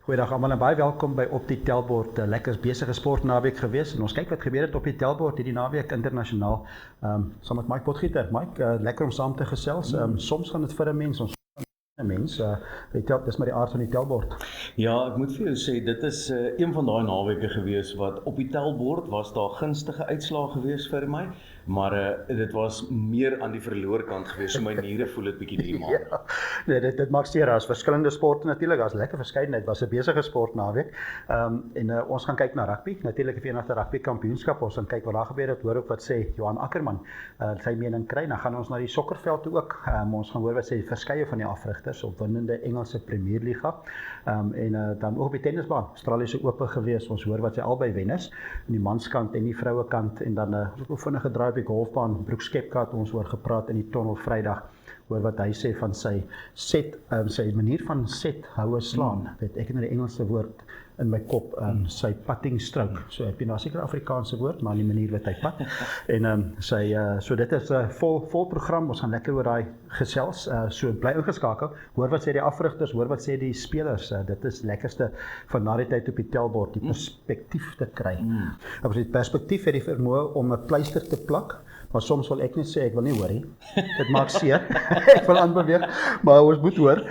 Goeiedag almal en baie welkom by Op die Telbord. Lekker besige sportnaweek gewees en ons kyk wat gebeur het op die Telbord hierdie naweek internasionaal. Saam met Mike Potgieter. Mike, lekker om saam te gesels. Soms gaan dit vir 'n mens, ons dis maar die aard van die Telbord. Ja, ek moet vir jou sê, dit is een van daai naweke gewees wat op die Telbord was daar gunstige uitslae gewees vir my, maar dit was meer aan die verloorkant gewees, so my niere voel dit bietjie driemaal. Ja, nee, dit maak seer, as verskillende sporte natuurlik, as lekker verskeidenheid, was 'n besige sportnaweek. Ons gaan kyk na rugby, natuurlik die Verenigde Rugby Kampioenskap, ons gaan kyk wat daar gebeur het, hoor ook wat sê Johan Ackerman, sy mening kry, dan gaan ons na die sokkerveld toe ook, ons gaan hoor wat sê verskeie van die afrigters, opwindende Engelse Premierliga, dan ook op die tennisbaan, Australiese Ope gewees, ons hoor wat sy albei wen is, in die manskant en die vrouekant, en dan ook vinnige draai op die golfbaan, Brooks Koepka, ons hoor gepraat in die tunnel Vrydag, hoor wat hy sê van sy set, sy manier van set, houe slaan, ek het nou die Engelse woord in my kop, sy putting stroke, so heb jy nou seker Afrikaanse woord, maar die manier wat hy pat, en so dit is vol program, ons gaan lekker oor daai gesels, so bly ingeskakel, hoor wat sê die afrigters, hoor wat sê die spelers, dit is lekkerste van na die tyd op die Telbord, die perspektief te kry. Die perspektief het die vermoë om 'n pleister te plak, maar soms wil ek nie sê, ek wil nie hoor nie, dit maak seer, ek wil aanbeweeg, maar ons moet hoor,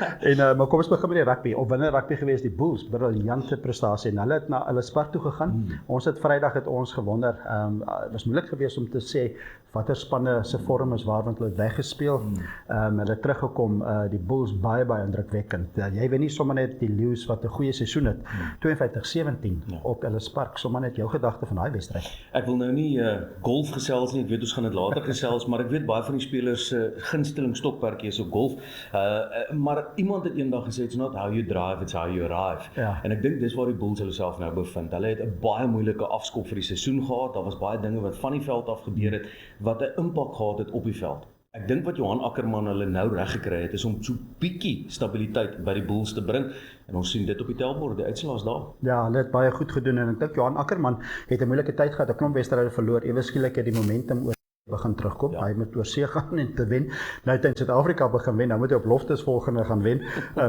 maar kom ons begin met die rugby, opwindende rugby gewees, die Bulls, briljante prestasie, en hulle het na hulle spark toe gegaan, ons het Vrydag het ons gewonder, het was moeilik gewees om te sê, watter spanne se vorm is waar, want hulle het weggespeel, hulle het teruggekom, die Bulls baie indrukwekkend, jy weet nie sommer net die Lions wat 'n goeie seisoen het, 52-17 op hulle spark, sommer net jou gedagte van daai wedstryd. Ek wil nou nie golf gesels nie, ek weet ons gaan dit later gesels, maar ek weet baie van die spelers gunsteling stokperdjie is op golf, maar iemand het eendag gesê, it's not how you drive, it's how you arrive, en ek dink dis waar die Bulls hulle self nou bevind, hulle het 'n baie moeilike afskop vir die seisoen gehad, daar was baie dinge wat van die veld af gebeur het, wat 'n impak gehad het op die veld. Ek dink wat Johan Ackerman hulle nou reg gekry het, is om so bietjie stabiliteit by die Bulls te bring, en ons sien dit op die Telbord, die uitslae is daar. Ja, hulle het baie goed gedoen, en ek dink Johan Ackerman het 'n moeilike tyd gehad, 'n klomp wedstryde verloor, ewe skielik het die momentum oor begin terugkom, hy moet oor see gaan en te wen, nou het hy in Suid-Afrika begin wen, nou moet hy op Loftus volgende gaan wen,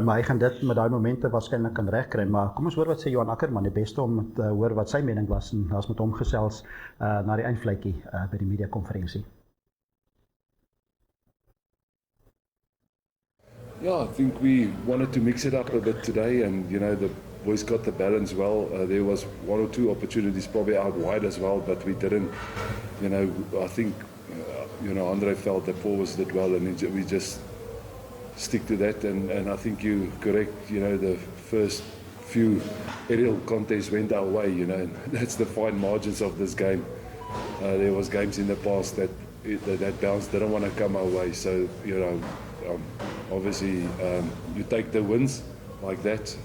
maar hy gaan dit met daai momente waarskynlik kan regkry, maar kom ons hoor wat sê Johan Ackerman, die beste om te hoor wat sy mening was, en as met hom gesels na die eindvletjie by die media konferensie. Yeah, I think we wanted to mix it up a bit today, and the boys got the balance well. There was one or two opportunities probably out wide as well, but we didn't. I think Andre felt that Paulus did well, and we just stick to that. And I think you correct. The first few aerial contests went our way. And that's the fine margins of this game. There was games in the past that bounce didn't want to come our way. So obviously, you take the wins like that.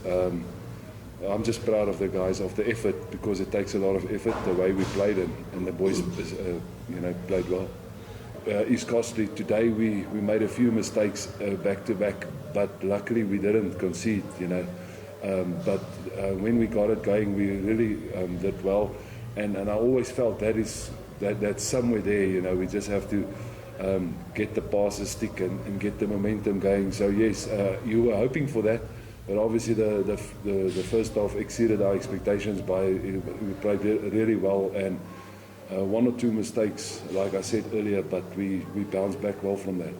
I'm just proud of the guys, of the effort, because it takes a lot of effort, the way we played, and the boys, played well. East Costly, today we made a few mistakes back to back, but luckily we didn't concede, but when we got it going, we really did well, and I always felt that's somewhere there, we just have to get the passes stick and get the momentum going. So yes, you were hoping for that, but obviously the first half exceeded our expectations we played really well, and one or two mistakes, like I said earlier, but we bounced back well from that.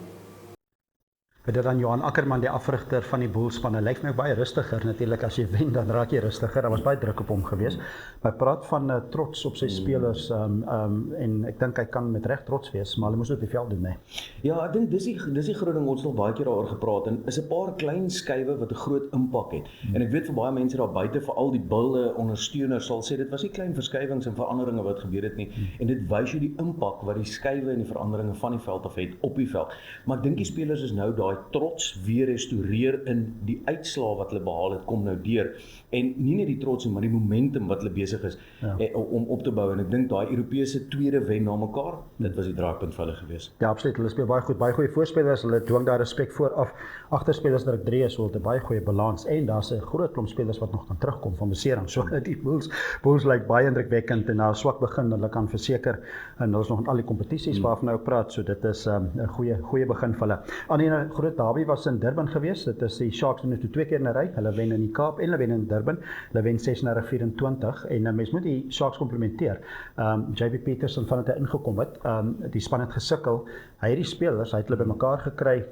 Dit dan Johan Ackerman, die afrigter van die Bullspan, lyk my baie rustiger, natuurlik as jy wen, dan raak jy rustiger, daar was baie druk op hom gewees, maar hy praat van trots op sy spelers, en ek dink hy kan met reg trots wees, maar hulle moes dit op die veld doen, nee. Ja, ek dink dis die groot ding, ons nog baie keer daaroor gepraat, en is 'n paar klein skuwe wat 'n groot impak het, en ek weet vir baie mense daar buite, vir al die bulle ondersteuners sal sê, dit was nie klein verskuiwings en veranderinge wat gebeur het nie, en dit wys jou die impak wat die skuwe en die veranderinge van die veld af het op die veld, maar ek dink die spelers is nou daai trots weer restoreer in die uitslae wat hulle behaal het, kom nou deur, en nie net die trots nie, maar die momentum wat hulle besig is om op te bou, en ek dink daai Europese tweede wen na mekaar, dit was die draaipunt vir hulle gewees. Ja, absoluut, hulle speel baie goed, baie goeie voorspelers, hulle dwing daar respek vooraf, agterspelers druk 3 so het 'n baie goeie balans, en daar's 'n groot klomp spelers wat nog kan terugkom van besering, so die Bulls lyk baie indrukwekkend, en na 'n swak begin, hulle kan verseker, en hulle is nog in al die kompetisies waarvan nou praat, so dit is 'n goeie begin vir hulle. Aan die groot derby was in Durban geweest. Dit is die Sharks doen dit 2 keer in 'n ry. Hulle wen in die Kaap en hulle wen in Durban. Hulle wen 36-24 en mens moet die Sharks komplimenteer. JB Peterson van dit ingekom het. Die span het gesukkel. Hy het die spelers, hy het hulle bymekaar gekry.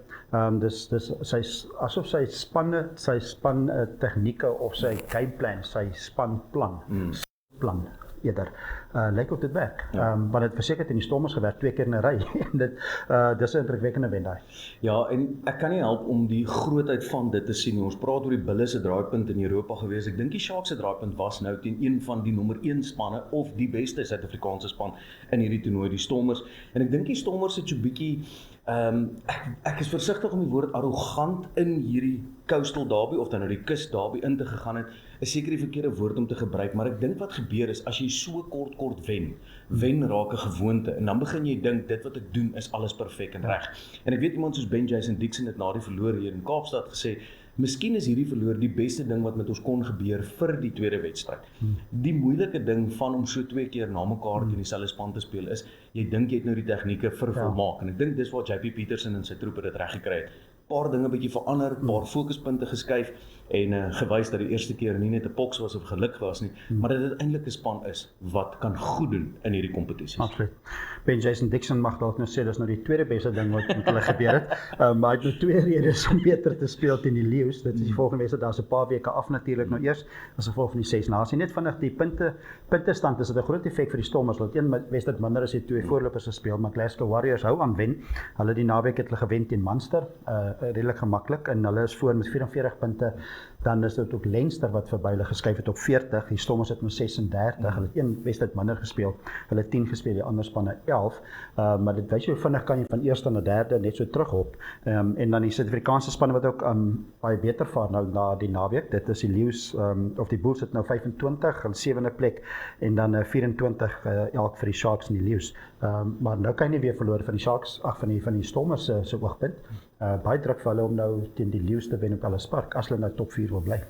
Dis sy asof sy span tegnieke of sy gameplan, sy spanplan. Plan eerder. Lyk of dit werk. Want dit verseker in die Stormers gewerk 2 keer in 'n ry. En dis 'n indrukwekkende wen daai. Ja, en ek kan nie help om die grootheid van dit te sien nie. Ons praat oor die Bulls se draaipunt in Europa gewees. Ek dink die Sharks se draaipunt was nou teen een van die nommer 1 spanne of die beste Suid-Afrikaanse span in hierdie toernooi, die Stormers. En ek dink die Stormers het so bietjie ek is versigtig om die woord arrogant in hierdie coastal derby of dan nou die kus derby in te gegaan het, is seker die verkeerde woord om te gebruik, maar ek dink wat gebeur is as jy so kort wen raak 'n gewoonte en dan begin jy dink dit wat ek doen is alles perfek en reg. En ek weet iemand soos Ben Jason Dixon het na die verloor hier in Kaapstad gesê, miskien is hierdie verloor die beste ding wat met ons kon gebeur vir die tweede wedstryd. Die moeilike ding van om so 2 keer na mekaar teen dieselfde span te speel is, jy dink jy het nou die tegnieke vervolmaak. En ek dink dis waar JP Peterson en sy troepe dit reg gekry het. Paar dinge bietjie verander, paar fokuspunte geskuif en gewys dat die eerste keer nie net 'n boks was of geluk was nie, maar dat dit eintlik 'n span is wat kan goed doen in hierdie kompetisies. Absoluut. Ben Jason Dixon mag dalk nou sê dis nou die tweede beste ding wat met hulle gebeur het. Maar hy het nou 2 redes om beter te speel teen die Lions. Dit is die volgende wedstryd, daar's 'n paar weke af natuurlik nou eers as gevolg van die 6 nasie. Net vinnig die puntestand is dit 'n groot effek vir die Stormers. Hulle het 1 wedstryd minder as die 2 voorlopers gespeel, maar Glasgow Warriors hou aan wen. Hulle die naweek het hulle gewen teen Munster, redelik gemaklik en hulle is voor met 44 punte. Dan is dit ook Leinster wat verby hulle geskuif het op 40. Die Stormers het met 36. Hulle het 1 wedstryd minder gespeel. Hulle het 10 gespeel, die ander spanne 11. Maar dit wys jou vinnig kan jy van eerste na derde net so terughop. En dan die Suid-Afrikaanse spanne wat ook baie beter vaar nou na die naweek. Dit is die Lions of die Bulls het nou 25, hulle 7de plek en dan 24 elk vir die Sharks en die Lions. Maar nou kan jy nie weer verloor van die Sharks, van die Stormers se oogpunt. Baie druk vir hulle om nou teen die Lions te wen op Ellis Park as hulle nou top 4 wil bly.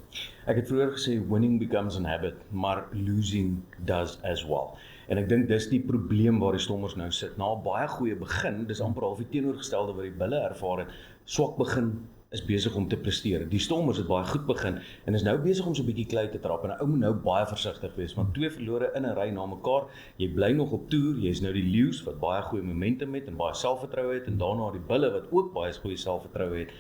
Ek het vroeër gesê winning becomes an habit, maar losing does as well. En ek dink dis die probleem waar die Stormers nou sit. Na 'n baie goeie begin, dis amper half die teenoorgestelde wat die Bulle ervaar het. Swak begin is besig om te presteer. Die Stormers het baie goed begin en is nou besig om so 'n bietjie klei te trap en 'n ou moet nou baie versigtig wees want 2 verlore in 'n ry na mekaar. Jy bly nog op toer, jy's nou die Lions wat baie goeie momentum het en baie selfvertroue het en daarna die Bulle wat ook baie goeie selfvertroue het.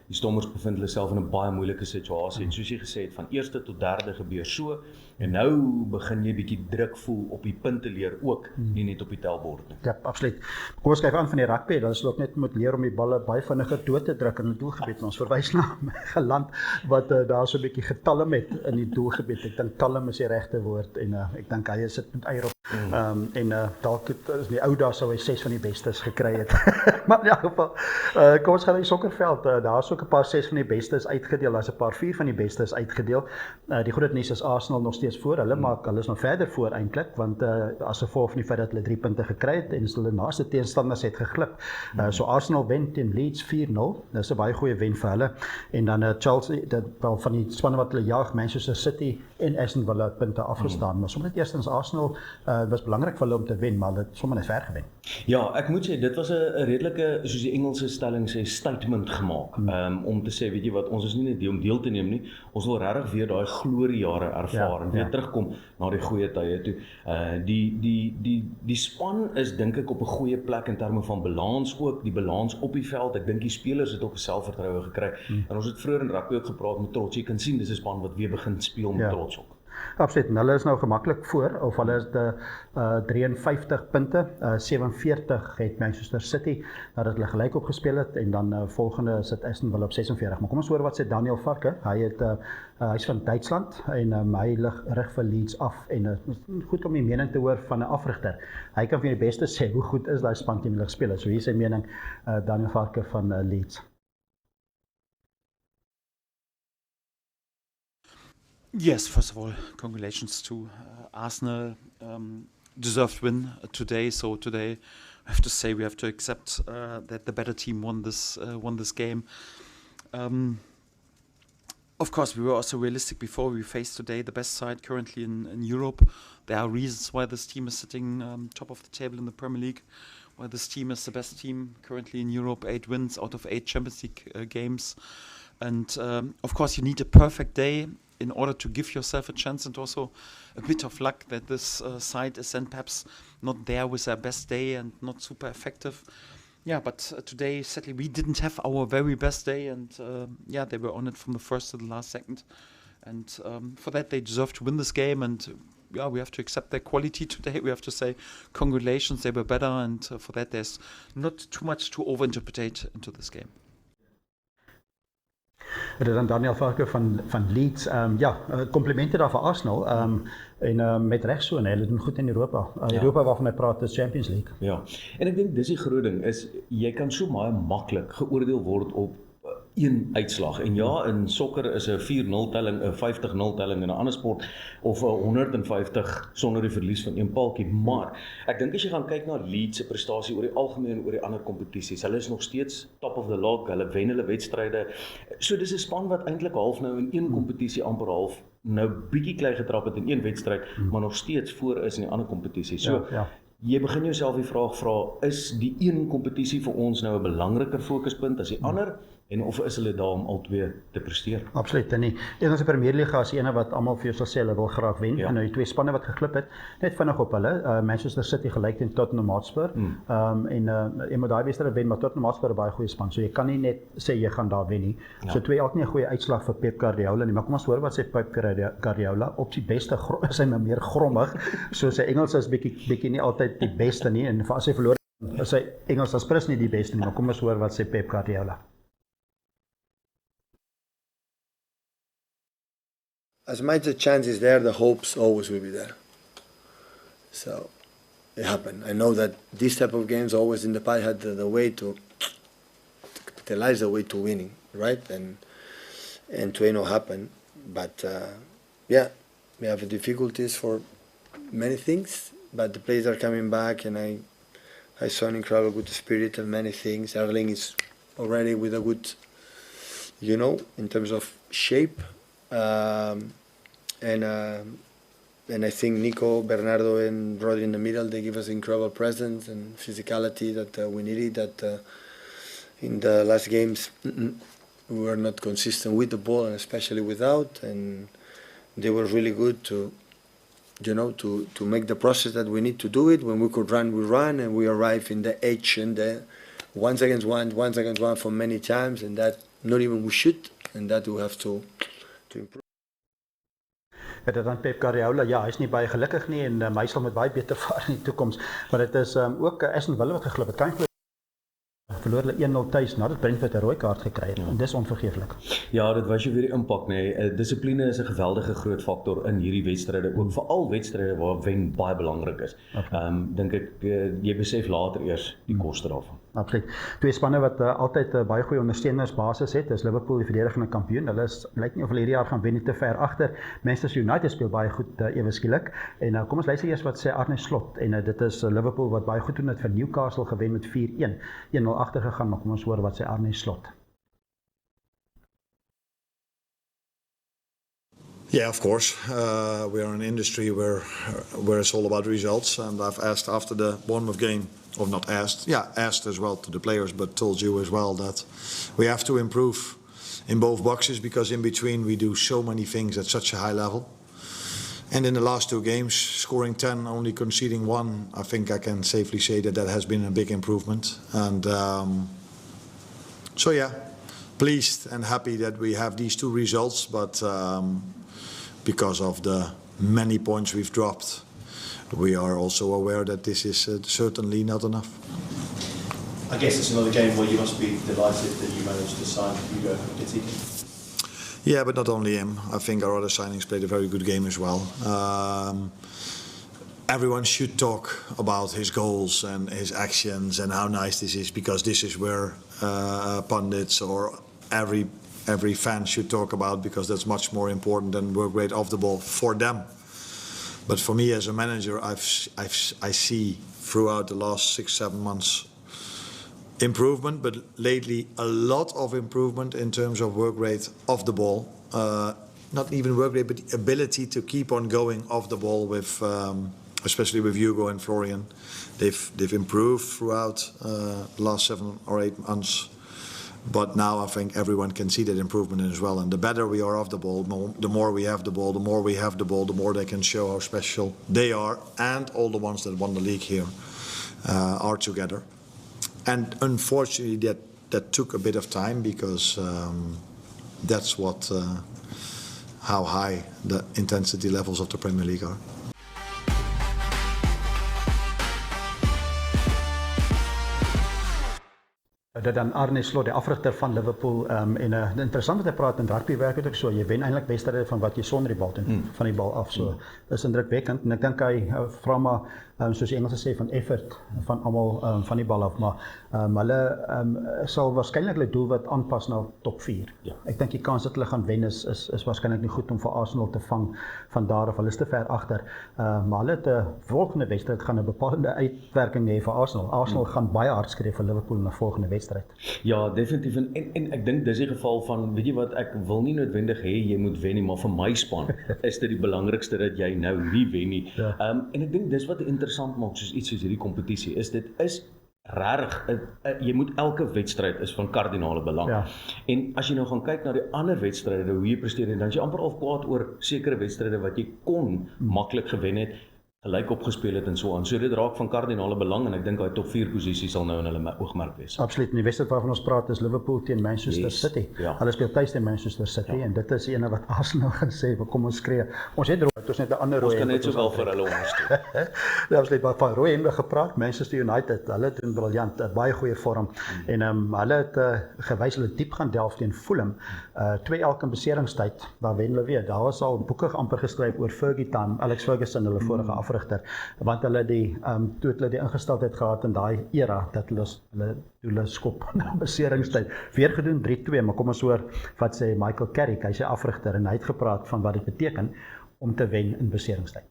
Die Stormers bevind hulle self in 'n baie moeilike situasie en soos jy gesê het van eerste tot derde gebeur so en nou begin jy bietjie druk voel op die punteleer ook, nie net op die tellbord nie. Ja, absoluut. Kom ons kyk aan van die rugby, dan is hulle ook net moet leer om die balle baie vinniger dood te druk in die doelgebied. Ons verwys na 'n land wat daar so 'n bietjie getalle met in die doelgebied. Ek dink talm is die regte woord en ek dink hy sit met eier op. Dalk is die ou daar sou hy 6 van die bestes gekry het. Maar in elk geval, kom ons gaan na die sokkerveld. Daar's ook 'n paar 6 van die bestes uitgedeel, daar's 'n paar 4 van die bestes uitgedeel. Die groot nuus is Arsenal nog steeds voor. Hulle is nog verder voor eintlik, want as gevolg van die feit dat hulle 3 punte gekry het en hulle naaste teenstanders het geglip. So Arsenal wen teen Leeds 4-0. Dis 'n baie goeie wen vir hulle. En dan Chelsea, van die spanne wat hulle jaag, Manchester City en Aston Villa punte afgestaan. Maar sommer net eerstens Arsenal was belangrik vir hulle om te wen, maar hulle het sommer net ver gewen. Ja, ek moet sê dit was 'n redelike, soos die Engelse stelling sê, statement gemaak. Om te sê, weet jy wat, ons is nie net om deel te neem nie. Ons wil regtig weer daai gloriejare ervaar en weer terugkom na die goeie tye toe. Die span is dink ek op 'n goeie plek in terme van balans ook, die balans op die veld. Ek dink die spelers het ook 'n selfvertroue gekry. En ons het vroeër in rugby ook gepraat met trots. Jy kan sien dis 'n span wat weer begin speel met trots ook. Absoluut, en hulle is nou gemaklik voor, of hulle is 53 punte, 47 het Manchester City, nadat hulle gelyk opgespeel het, en dan volgende sit Aston Villa op 46. Maar kom ons hoor wat sê Daniel Farke, hy is van Duitsland, en hy rig vir Leeds af, en goed om die mening te hoor van 'n afrigter. Hy kan vir die beste sê hoe goed is daai span teen hulle gespeel het. So hier is sy mening, Daniel Farke van Leeds. Yes, first of all, congratulations to Arsenal. Deserved win today. So today, I have to say we have to accept that the better team won this game. Of course, we were also realistic before. We faced today the best side currently in Europe. There are reasons why this team is sitting top of the table in the Premier League. why this team is the best team currently in Europe. 8 wins out of 8 Champions League games. And of course, you need a perfect day in order to give yourself a chance, and also a bit of luck that this side is then perhaps not there with their best day and not super effective. Yeah, but today, sadly, we didn't have our very best day, and yeah, they were on it from the first to the last second. And for that, they deserve to win this game, and yeah, we have to accept their quality today. We have to say congratulations, they were better, and for that, there's not too much to overinterpret into this game. Dit is dan Daniel Varke van Leeds. Komplimente daar vir Arsenal. En met reg so, hulle doen goed in Europa. Europa waarvan hy praat is Champions League. Ja. En ek dink dis die groot ding is jy kan so baie maklik geoordeel word op een uitslag. En ja, in sokker is 'n 4-0 telling, 'n 50-0 telling in 'n ander sport of 'n 150 sonder die verlies van een paaltjie, maar ek dink as jy gaan kyk na Leeds se prestasie oor die algemeen en oor die ander kompetisies, hulle is nog steeds top of the log, hulle wen hulle wedstryde. So dis 'n span wat eintlik half nou in een kompetisie amper half nou bietjie klei getrap het in een wedstryd, maar nog steeds voor is in die ander kompetisie. So jy begin jouself die vraag vra, is die een kompetisie vir ons nou 'n belangriker fokuspunt as die ander? En of is hulle daar om al twee te presteer? Absoluut, en die Engelse Premier League is ene wat almal vir jou sal sê hulle wil graag wen. En nou die twee spanne wat geklip het, net vinnig op hulle. Manchester City gelyk teen Tottenham Hotspur. En moet daai wedstryd wen, maar Tottenham Hotspur 'n baie goeie span. So jy kan nie net sê jy gaan daar wen nie. So twee ook nie 'n goeie uitslag vir Pep Guardiola nie, maar kom ons hoor wat sê Pep Guardiola. Op die beste is hy meer grommig. So sy Engels is bietjie nie altyd die beste nie, en as hy verloor is sy Engels as prins nie die beste nie, maar kom ons hoor wat sê Pep Guardiola. As much the chance is there, the hopes always will be there. So it happened. I know that this type of games always in the past had the way to capitalize the way to winning, right? And to not happen. But we have difficulties for many things, but the players are coming back, and I saw an incredible good spirit and many things. Erling is already with a good, in terms of shape. And I think Nico, Bernardo and Rodri in the middle, they give us incredible presence and physicality that we needed, that in the last games we were not consistent with the ball and especially without, and they were really good to make the process that we need to do it. When we could run, we run, and we arrive in the edge and the once against one for many times, and that not even we should, and that we have to improve. Dit is dan Pep Guardiola, ja, hy is nie baie gelukkig nie, en hy sal met baie beter vaar in die toekoms, maar dit is ook Aston Villa wat geglip het, kan verloor hulle 1-0 tuis nadat Brentford 'n rooi kaart gekry het, en dis onvergeeflik. Ja, dit was jy weer die impak, nee. Dissipline is 'n geweldige groot faktor in hierdie wedstryde, ook veral wedstryde waar wen baie belangrik is. Dink ek jy besef later eers die koste daarvan. Absoluut. Twee spanne wat altyd baie goeie ondersteunersbasis het, is Liverpool die verdedigende kampioen. Hulle lyk nie of hulle hierdie jaar gaan wen nie, te ver agter. Manchester United speel baie goed ewe skielik. En kom ons luister eers wat sê Arne Slot, en dit is Liverpool wat baie goed doen het vir Newcastle gewen met 4-1. 1-0 agter gegaan, maar kom ons hoor wat sê Arne Slot. Yeah, of course. We are in an industry where it's all about results, and I've asked after the Bournemouth game, or not asked, asked as well to the players, but told you as well that we have to improve in both boxes, because in between we do so many things at such a high level. And in the last two games, scoring 10, only conceding 1, I think I can safely say that has been a big improvement. And pleased and happy that we have these two results, but because of the many points we've dropped, we are also aware that this is certainly not enough. I guess it's another game where you must be delighted that you managed to sign Hugo Ekitike. Yeah, but not only him. I think our other signings played a very good game as well. Everyone should talk about his goals and his actions and how nice this is, because this is where pundits or every fan should talk about, because that's much more important than work rate off the ball for them. But for me as a manager, I see throughout the last 6-7 months improvement, but lately a lot of improvement in terms of work rate off the ball. Not even work rate, but the ability to keep on going off the ball with especially with Hugo and Florian. They've improved throughout the last 7 or 8 months. But now I think everyone can see that improvement as well. And the better we are off the ball, the more we have the ball, the more we have the ball, the more they can show how special they are. And all the ones that won the league here are together. And unfortunately, that took a bit of time because that's how high the intensity levels of the Premier League are. Dit dan Arne Slot, die afrigter van Liverpool, en interessant wat hy praat in rugby werk het ook so, jy wen eintlik wedstryde van wat jy sonder die bal doen, van die bal af, so is indrukwekkend, en ek dink hy vra maar, soos die Engelse sê, van effort van almal van die bal af, maar hulle sal waarskynlik hulle doelwit aanpas na top 4. Ja. Ek dink die kans dat hulle gaan wen is waarskynlik nie goed om vir Arsenal te vang van daar af, hulle is te ver agter, maar hulle het 'n volgende wedstryd gaan 'n bepaalde uitwerking hê vir Arsenal. Arsenal gaan baie hard skree vir Liverpool in 'n volgende wedstryd. Ja, definitief, en ek dink dis die geval van, weet jy wat, ek wil nie noodwendig hê jy moet wen nie, maar vir my span is dit die belangrikste dat jy nou nie wen nie. Ja. En ek dink dis wat interessant maak soos iets soos hierdie kompetisie is, dit is regtig, jy moet elke wedstryd is van kardinale belang. Ja. En as jy nou gaan kyk na die ander wedstryde, hoe jy presteer, dan is jy amper al kwaad oor sekere wedstryde wat jy kon maklik gewen het, gelyk opgespeel het en so aan. So dit raak van kardinale belang en ek dink daai top 4 posisie sal nou in hulle oogmerk wees. Absoluut. En die wedstryd waarvan ons praat is Liverpool teen Manchester City. Ja. Hulle speel tuis teen Manchester City en dit is ene wat Arsenal gaan sê, kom ons skree. Ons het rooi, ons net 'n ander rooi. Ons kan net sowel vir hulle ondersteun. Ja, absoluut. Maar van rooi hebben we gepraat. Manchester United, hulle doen briljant, baie goeie vorm. En hulle het gewys hulle diep gaan delf teen Fulham. 2-1 in beseringstyd. Daar wen hulle weer. Daar was al boeke amper geskryf oor Fergie time, Alex Ferguson, hulle vorige afrigter, want hulle toe hulle die ingesteldheid gehad in daai era dat hulle skop na beseringstyd weer gedoen 3-2, maar kom ons hoor wat sê Michael Carrick, hy sê afrigter en hy het gepraat van wat dit beteken om te wen in beseringstyd.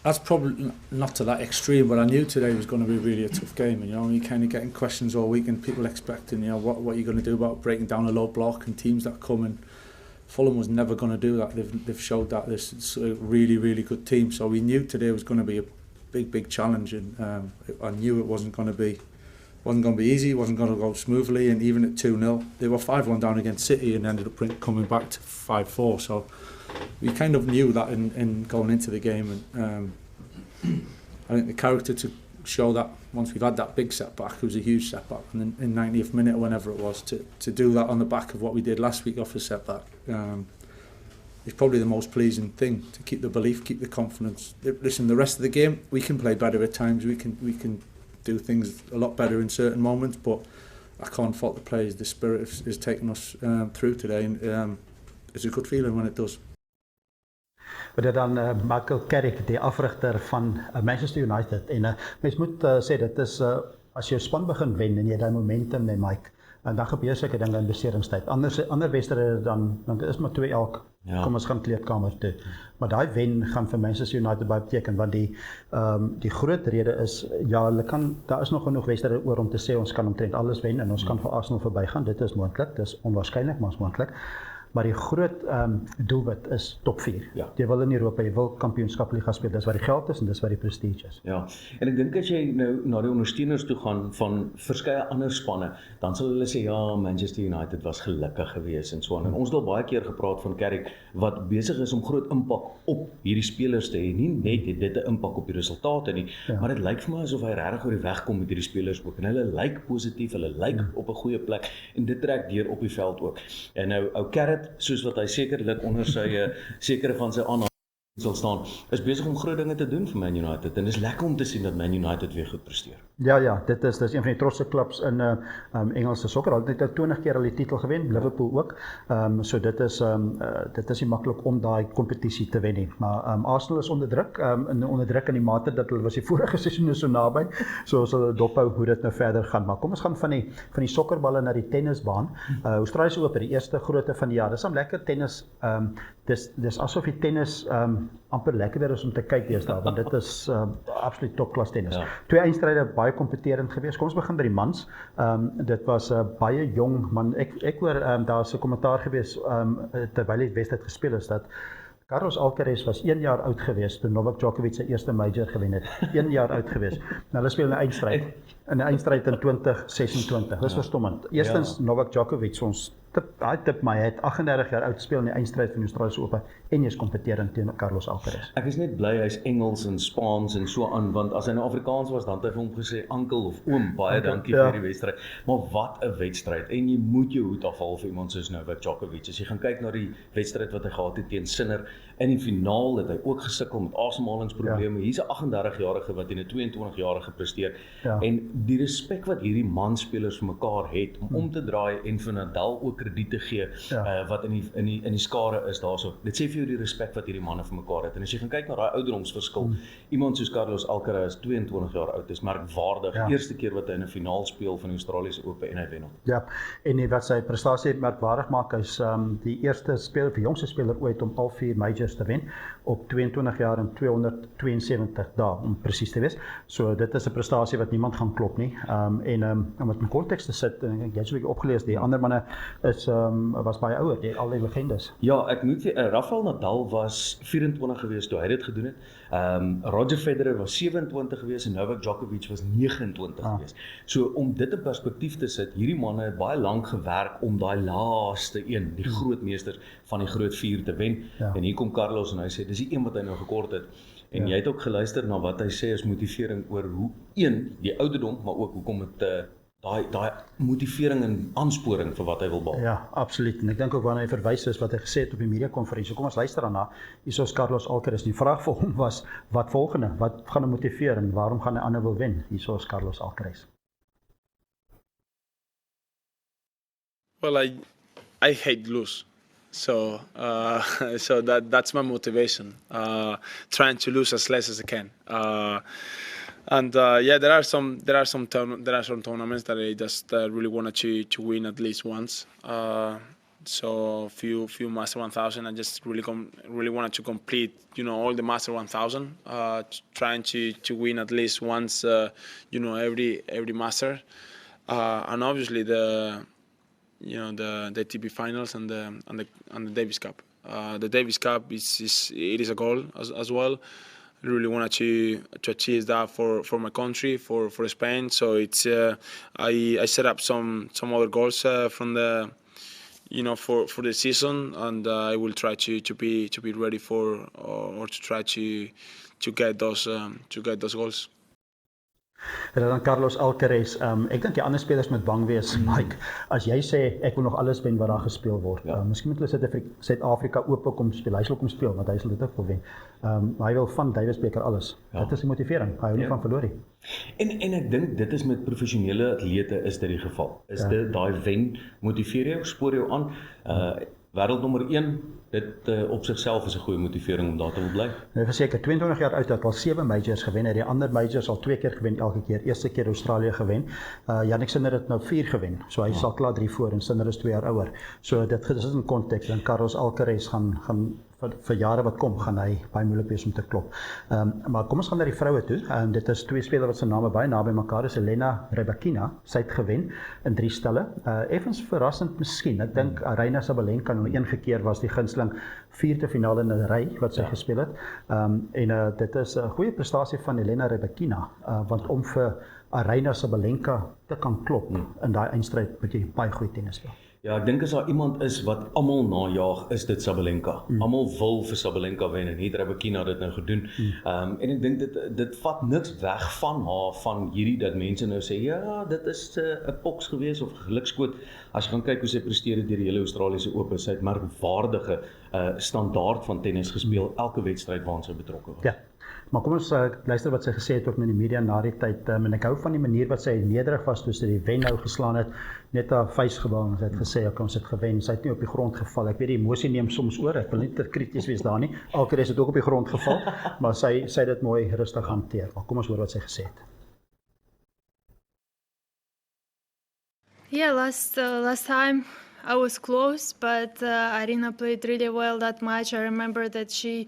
That's probably not to that extreme, but I knew today was going to be really a tough game. And you're kind of getting questions all week, and people expecting, what are you going to do about breaking down a low block and teams that come in. Fulham was never going to do that. They've showed that this is a really, really good team. So we knew today was going to be a big challenge, and I knew it wasn't going to be easy. It wasn't going to go smoothly. And even at 2-0, they were 5-1 down against City and ended up coming back to 5-4. So we kind of knew that in going into the game, and I think the character to show that once we've had that big setback, it was a huge setback, and in 90th minute or whenever it was, to do that on the back of what we did last week off a setback, is probably the most pleasing thing, to keep the belief, keep the confidence. Listen, the rest of the game, we can play better at times, we can do things a lot better in certain moments, but I can't fault the players. The spirit is taking us through today, and it's a good feeling when it does. Maar dit dan Michael Carrick, die afrigter van Manchester United, en mens moet sê, dit is, as jou span begin wen, en jy die momentum, Mike, en dan gebeur seker dinge in beseringstyd. Ander wedstryde dan is maar 2-1, kom ons gaan kleedkamer toe. Maar daai wen gaan vir Manchester United baie beteken, want die groot rede is, daar is nog genoeg wedstryde oor om te sê, ons kan omtrent alles wen, en ons kan vir Arsenal verbygaan, dit is moontlik, dit is onwaarskynlik, maar is moontlik. Maar die groot doelwit is top 4. Ja. Jy wil in Europa, jy wil kampioenskapliga speel, dis wat die geld is en dis wat die prestige is. Ja, en ek dink as jy nou na die ondersteuners toe gaan van verskeie ander spanne, dan sal hulle sê, ja, Manchester United was gelukkig geweest en so aan. En ons het al baie keer gepraat van Carrick, wat besig is om groot impak op hierdie spelers te hê. Nie net het dit 'n impak op die resultate nie, maar dit lyk vir my asof hy regtig oor die weg kom met hierdie spelers ook. En hulle lyk positief, hulle lyk op 'n goeie plek, en dit trek deur op die veld ook. En nou, ou Carrick, soos wat hy sekerlik onder sy sekere van sy aanhaling sal staan, is besig om groot dinge te doen vir Man United, en dis lekker om te sien dat Man United weer goed presteer. Ja, dit is een van die trotse klubs in Engelse sokker. Hulle het 20 keer al die titel gewen, Liverpool ook. So dit is nie maklik om daai kompetisie te wen nie. Maar Arsenal is onder druk, in die mate dat hulle was die vorige seisoene so naby, so ons sal dophou hoe dit nou verder gaan. Maar kom ons gaan van die sokkerballe na die tennisbaan. Australiese Ope, die eerste grootte van die jaar. Dis 'n lekker tennis. Dis asof die tennis amper lekkerder is om te kyk deesdae, want dit is absoluut topklas tennis. Ja. 2 eindstryde, baie baie kompeterend geweest. Kom ons begin by die mans. Dit was 'n baie jong man. Ek hoor daar's 'n kommentaar geweest terwyl die wedstryd gespeel is dat Carlos Alcaraz was 1 jaar oud geweest toe Novak Djokovic sy eerste major gewen het. 1 jaar oud geweest. Nou hulle speel 'n eindstryd. In 'n eindstryd in 2026. Dis verstommend. Eerstens Novak Djokovic ons tip my, hy het 38 jaar oud gespeel in die eindstryd van die Australiese Ope en jy's kompeterend teen Carlos Alcaraz. Ek is net bly hy's Engels en Spaans en so aan, want as hy nou Afrikaans was, dan het hy vir hom gesê ankel of oom, baie dankie vir die wedstryd. Maar wat 'n wedstryd, en jy moet jou hoed afhaal vir iemand soos Novak Djokovic. As jy gaan kyk na die wedstryd wat hy gehad het teen Sinner, in die finaal het hy ook gesukkel met asemhalingsprobleme. Hier's 'n 38-jarige wat teen 'n 22-jarige presteer. En die respek wat hierdie manspelers vir mekaar het om te draai en vir Nadal ook krediet te gee wat in die skare is daarso. Dit sê vir jou die respek wat hierdie manne vir mekaar het. En as jy gaan kyk na daai ouderdomsverskil, iemand soos Carlos Alcaraz, 22 jaar oud, is merkwaardig. Eerste keer wat hy in 'n finaal speel van die Australiese Ope en hy wen hom. Ja, en wat sy prestasie merkwaardig maak is die eerste speler, die jongste speler ooit om al 4 majors te wen op 22 jaar en 272 dae om presies te wees. So dit is 'n prestasie wat niemand gaan klop nie. Om dit in konteks te sit, jy het so 'n bietjie opgelees, die ander manne was baie ouer, al die legendes. Ja, ek moet sê, Rafael Nadal was 24 gewees toe hy dit gedoen het. Roger Federer was 27 gewees en Novak Djokovic was 29 gewees. So om dit in perspektief te sit, hierdie manne het baie lank gewerk om daai laaste een, die groot meesters van die groot 4 te wen. En hier kom Carlos en hy sê, dis die een wat hy nou gekort het. En jy het ook geluister na wat hy sê as motivering oor hoe die ouderdom, maar ook hoekom het daai motivering en aansporing vir wat hy wil behaal. Ja, absoluut. En ek dink ook waarna hy verwys is wat hy gesê het op die mediakonferensie. Kom ons luister daarna. Hier is Carlos Alcaraz. Die vraag vir hom was, wat volgende? Wat gaan hy motiveer en waarom gaan hy ander wil wen? Hier is Carlos Alcaraz. Well, I hate lose. So that's my motivation. Trying to lose as less as I can. There are some tournaments that I just really wanted to win at least once. So few Master 1000. I just really wanted to complete, all the Master 1000. Trying to win at least once, every Master. And obviously the ATP Finals and the Davis Cup. The Davis Cup is a goal as well. I really wanted to achieve that for my country, for Spain. So it's I set up some other goals from the for the season, and I will try to be ready for or to try to get those goals. En dan Carlos Alcaraz, ek dink die ander spelers moet bang wees, Mike, as jy sê, ek wil nog alles wen wat daar gespeel word. Miskien moet hulle Suid-Afrika Ope kom speel, hy sal kom speel, want hy sal dit ook wil wen. Maar hy wil van Davis beker alles. Dit is die motivering, hy hou nie van verloor nie. En ek dink dit is met professionele atlete is dit die geval. Is dit daai wen motiveer jou, spoor jou aan. Wêreldnommer 1, dit op sigself is 'n goeie motivering om daar te wil bly. Nou verseker, 22 jaar oud het al 7 majors gewen, het die ander majors al 2 keer gewen elke keer. Eerste keer Australië gewen. Jannik Sinner het nou 4 gewen. So hy sal klaar 3 voor en Sinner is 2 jaar ouer. So dit is in konteks en Carlos Alcaraz gaan vir jare wat kom, gaan hy baie moeilik wees om te klop. Maar kom ons gaan na die vroue toe. Dit is 2 spelers wat se name baie naby mekaar is. Elena Rybakina, sy het gewen in 3 stelle. Effens verrassend miskien. Ek dink Aryna Sabalenka nou een keer was die gunsteling 4de finale in 'n ry wat sy gespeel het. Dit is 'n goeie prestasie van Elena Rybakina, want om vir Aryna Sabalenka te kan klop in daai eindstryd moet jy baie goeie tennis speel. Ja, ek dink as daar iemand is wat almal najaag, is dit Sabalenka. Almal wil vir Sabalenka wen en hier Rybakina dit nou gedoen. En ek dink dit vat niks weg van haar, van hierdie dat mense nou sê, ja, dit is 'n poks gewees of 'n gelukskoot. As jy gaan kyk hoe sy presteer deur die hele Australiese Ope, sy het merkwaardige standaard van tennis gespeel elke wedstryd waarin sy betrokke was. Ja. Maar kom ons luister wat sy gesê het ook met die media na die tyd. En ek hou van die manier wat sy nederig was toe sy die wen nou geslaan het, net haar vuis gebou en sy het gesê, ek ons het gewen, sy het nie op die grond geval. Ek weet die emosie neem soms oor, ek wil nie te krities wees daar nie. Alcaraz het ook op die grond geval, maar sy het dit mooi rustig hanteer. Maar kom ons hoor wat sy gesê het. Yeah, last time I was close, but Aryna played really well that match. I remember that she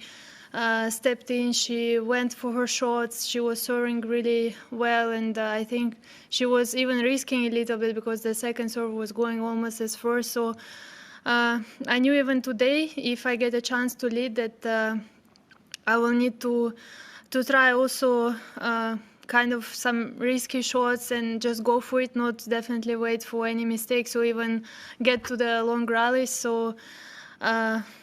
stepped in. She went for her shots. She was serving really well, and I think she was even risking a little bit because the second serve was going almost as first. So I knew even today, if I get a chance to lead, that I will need to try also kind of some risky shots and just go for it, not definitely wait for any mistakes or even get to the long rallies. So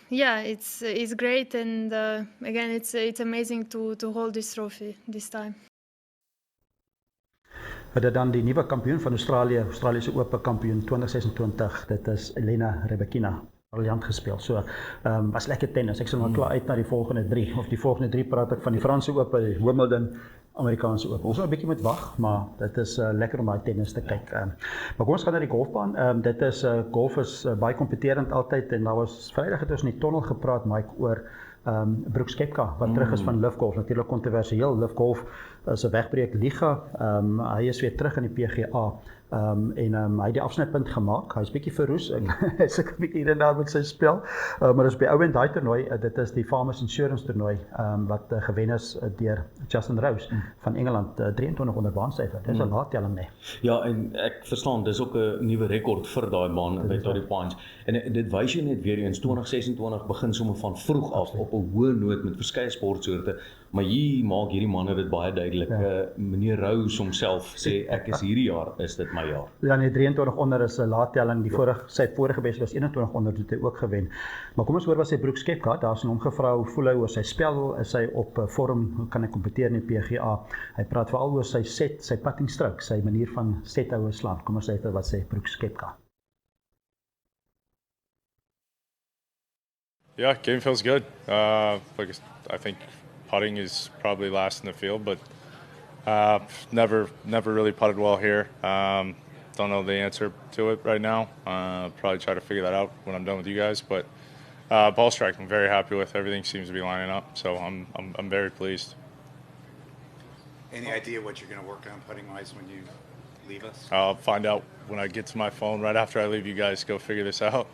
yeah, it's great, and again, it's amazing to hold this trophy this time. Dit dan die nuwe kampioen van Australiese Ope kampioen 2026. Dit is Elena Rybakina. Briljant gespeel. So, was lekker tennis. Ek sal maar klaar uit na die volgende 3. Of die volgende 3 praat ek van die Franse Ope, die Wimbledon, Amerikaanse Ope. Ons moet 'n bietjie moet wag, maar dit is lekker om daai tennis te kyk. Maar kom ons gaan na die golfbaan. Dit is golf is baie kompeterend altyd, en daar was Vrydag het ons in die tunnel gepraat, Mike, oor Brooks Koepka, wat terug is van LIV Golf. Natuurlik kontroversieel. LIV Golf is 'n wegbreek liga. Hy is weer terug in die PGA. En hy het die afsnypunt gemaak. Hy's bietjie verroes en hy sukkel bietjie hier en daar met sy spel. Maar dis by ou en daai toernooi, dit is die Farmers Insurance toernooi wat gewen is deur Justin Rose van Engeland, 23 onder baansyfer. Dis 'n laattelling nee. Ja, en ek verstaan, dis ook 'n nuwe rekord vir daai baan by Torrey Pines. En dit wys jy net weer eens 2026 begin sommer van vroeg af op 'n hoë noot met verskeie sportsoorte. Maar hier maak hierdie manne dit baie duidelik. Meneer Rose homself sê ek is hierdie jaar is dit my jaar. Ja, nee, 23 onder is 'n laattelling. Sy vorige beste was 21 onder, het hy ook gewen. Maar kom ons hoor wat sy Brooks Koepka, daar is hom gevra hoe voel hy oor sy spel, is hy op vorm, hoe kan hy kompeteer in die PGA? Hy praat veral oor sy set, sy putting stroke, sy manier van sethoue slaan. Kom ons luister wat sê Brooks Koepka. Yeah, game feels good. I think putting is probably last in the field, but never really putted well here. Don't know the answer to it right now. Probably try to figure that out when I'm done with you guys. But ball strike, I'm very happy with. Everything seems to be lining up, so I'm very pleased. Any idea what you're going to work on putting wise when you leave us? I'll find out when I get to my phone right after I leave you guys. Go figure this out.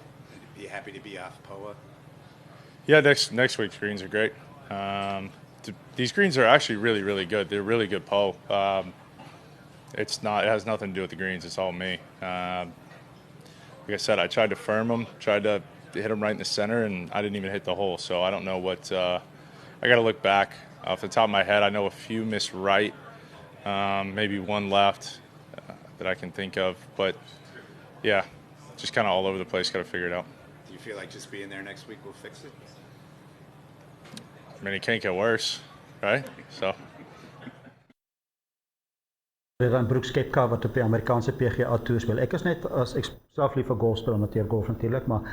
Are you happy to be off POA? Yeah, next week's greens are great. These greens are actually really good. They're really good pull. It has nothing to do with the greens. It's all me. Like I said, I tried to firm them, tried to hit them right in the center, and I didn't even hit the hole. So I don't know what. I got to look back. Off the top of my head, I know a few missed right, maybe one left that I can think of. But yeah, just kind of all over the place. Got to figure it out. Do you feel like just being there next week will fix it? I mean, it can't get worse, right? So. Dan Brooks Koepka wat op die Amerikaanse PGA Tour speel. Ek is net as ek self lief vir golf speel, amateur golf natuurlik, maar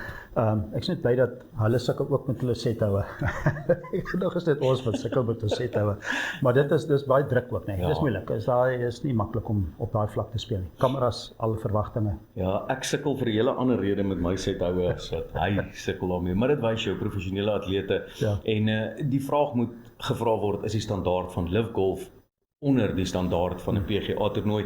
ek is net bly dat hulle sukkel ook met hulle sethoue. Ek gedog is dit ons wat sukkel met ons sethoue. Maar dis baie druk ook, nee. Dis moeilik. Is nie maklik om op daai vlak te speel nie. Kameras, alle verwagtinge. Ja, ek sukkel vir 'n hele ander rede met my sethoue, so hy sukkel daarmee. Maar dit wys jou professionele atlete. Ja. En die vraag moet gevra word, is die standaard van LIV Golf onder die standaard van 'n PGA toernooi.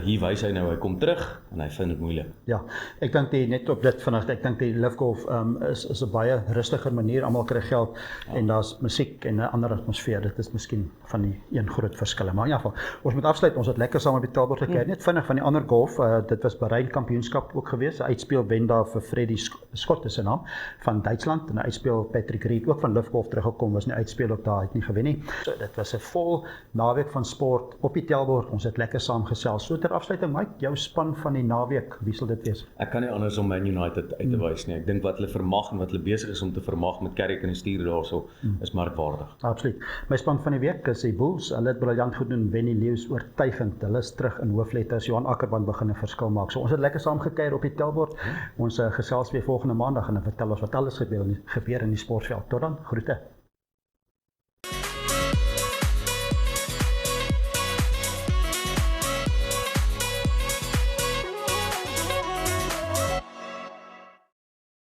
Hier wys hy nou, hy kom terug en hy vind dit moeilik. Ja, ek dink net op dit vanaand, ek dink die LIV Golf is 'n baie rustiger manier, almal kry geld en daar's musiek en 'n ander atmosfeer. Dit is miskien van die een groot verskille. Maar in ieder geval, ons moet afsluit. Ons het lekker saam op die taalbord gekyk. Net vinnig van die ander golf, dit was Bahrein kampioenskap ook gewees. 'n Uitspeel wen daar vir Freddie Scott is sy naam van Duitsland en 'n uitspeel Patrick Reed ook van LIV Golf teruggekom, was nie uitspeel ook daar, het nie gewen nie. So dit was 'n vol naweek van sport op die taalbord. Ons het lekker saam gesels. So ter afsluiting, Mike, jou span van die naweek, wie sal dit wees? Ek kan nie anders om Man United uit te wys nie. Ek dink wat hulle vermag en wat hulle besig is om te vermag met Carrick en die stuur daarso is merkwaardig. Absoluut. My span van die week is die Bulls. Hulle het briljant gedoen, wen die Leeu's oortuigend. Hulle is terug in hoofletters. Johan Ackerman begin 'n verskil maak. So ons het lekker saam gekuier op die taalbord. Ons gesels weer volgende maandag en dan vertel ons wat alles gebeur in die sportveld. Tot dan, groete.